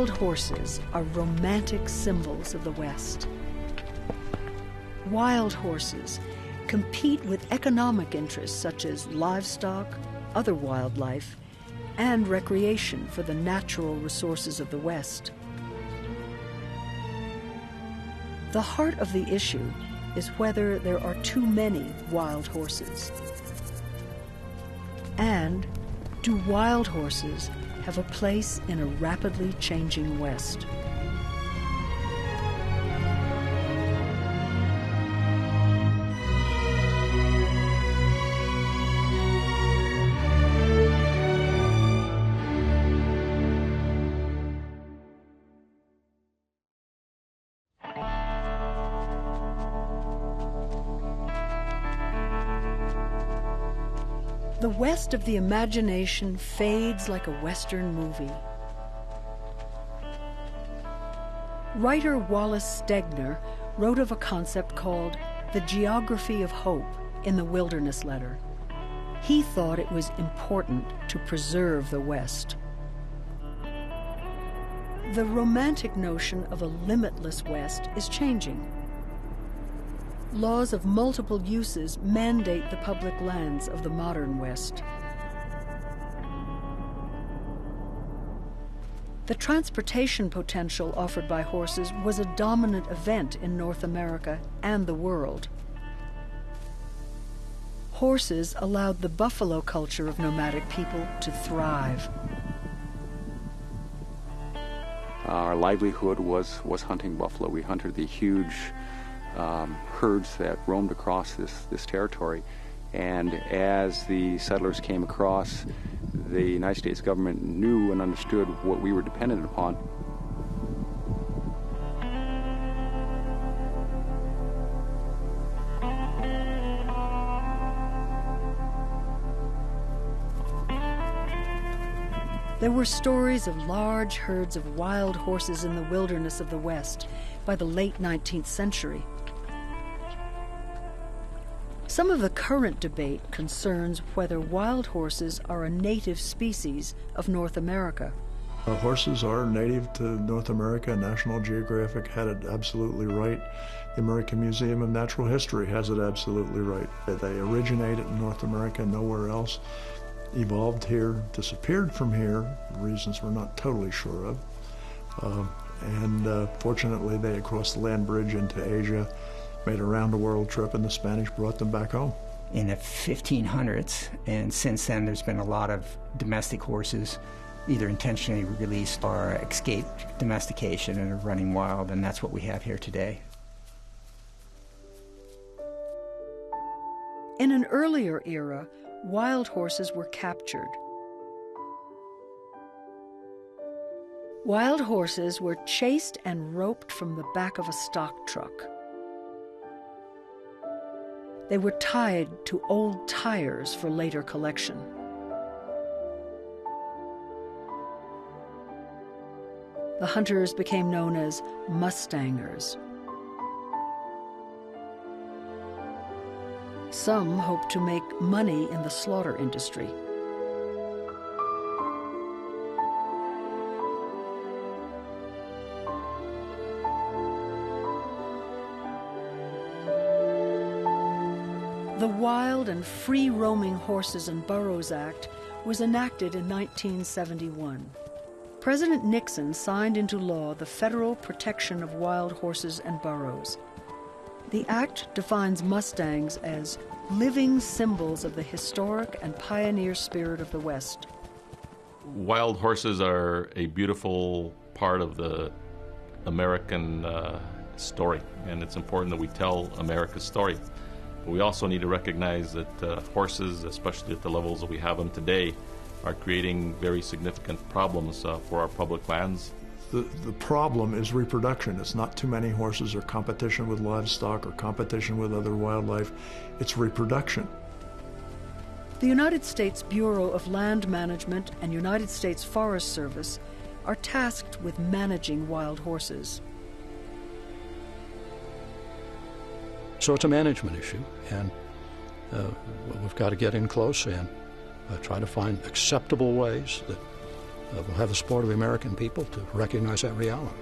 Wild horses are romantic symbols of the West. Wild horses compete with economic interests such as livestock, other wildlife, and recreation for the natural resources of the West. The heart of the issue is whether there are too many wild horses. And do wild horses have a place in a rapidly changing West? The West of the imagination fades like a Western movie. Writer Wallace Stegner wrote of a concept called the geography of hope in the Wilderness Letter. He thought it was important to preserve the West. The romantic notion of a limitless West is changing. Laws of multiple uses mandate the public lands of the modern West. The transportation potential offered by horses was a dominant event in North America and the world. Horses allowed the buffalo culture of nomadic people to thrive. Our livelihood was hunting buffalo. We hunted the huge herds that roamed across this territory. And as the settlers came across, the United States government knew and understood what we were dependent upon. There were stories of large herds of wild horses in the wilderness of the West by the late 19th century. Some of the current debate concerns whether wild horses are a native species of North America. Horses are native to North America. National Geographic had it absolutely right. The American Museum of Natural History has it absolutely right. They originated in North America, nowhere else. Evolved here, disappeared from here, reasons we're not totally sure of. Fortunately, they crossed the land bridge into Asia, made a round-the-world trip, and the Spanish brought them back home. In the 1500s, and since then there's been a lot of domestic horses either intentionally released or escaped domestication and are running wild, and that's what we have here today. In an earlier era, wild horses were captured. Wild horses were chased and roped from the back of a stock truck. They were tied to old tires for later collection. The hunters became known as Mustangers. Some hoped to make money in the slaughter industry. The Wild and Free-Roaming Horses and Burros Act was enacted in 1971. President Nixon signed into law the Federal Protection of Wild Horses and Burros. The act defines Mustangs as living symbols of the historic and pioneer spirit of the West. Wild horses are a beautiful part of the American story, and it's important that we tell America's story. But we also need to recognize that horses, especially at the levels that we have them today, are creating very significant problems for our public lands. The problem is reproduction. It's not too many horses or competition with livestock or competition with other wildlife. It's reproduction. The United States Bureau of Land Management and United States Forest Service are tasked with managing wild horses. So it's a management issue, and we've got to get in close and try to find acceptable ways that we'll have the support of the American people to recognize that reality.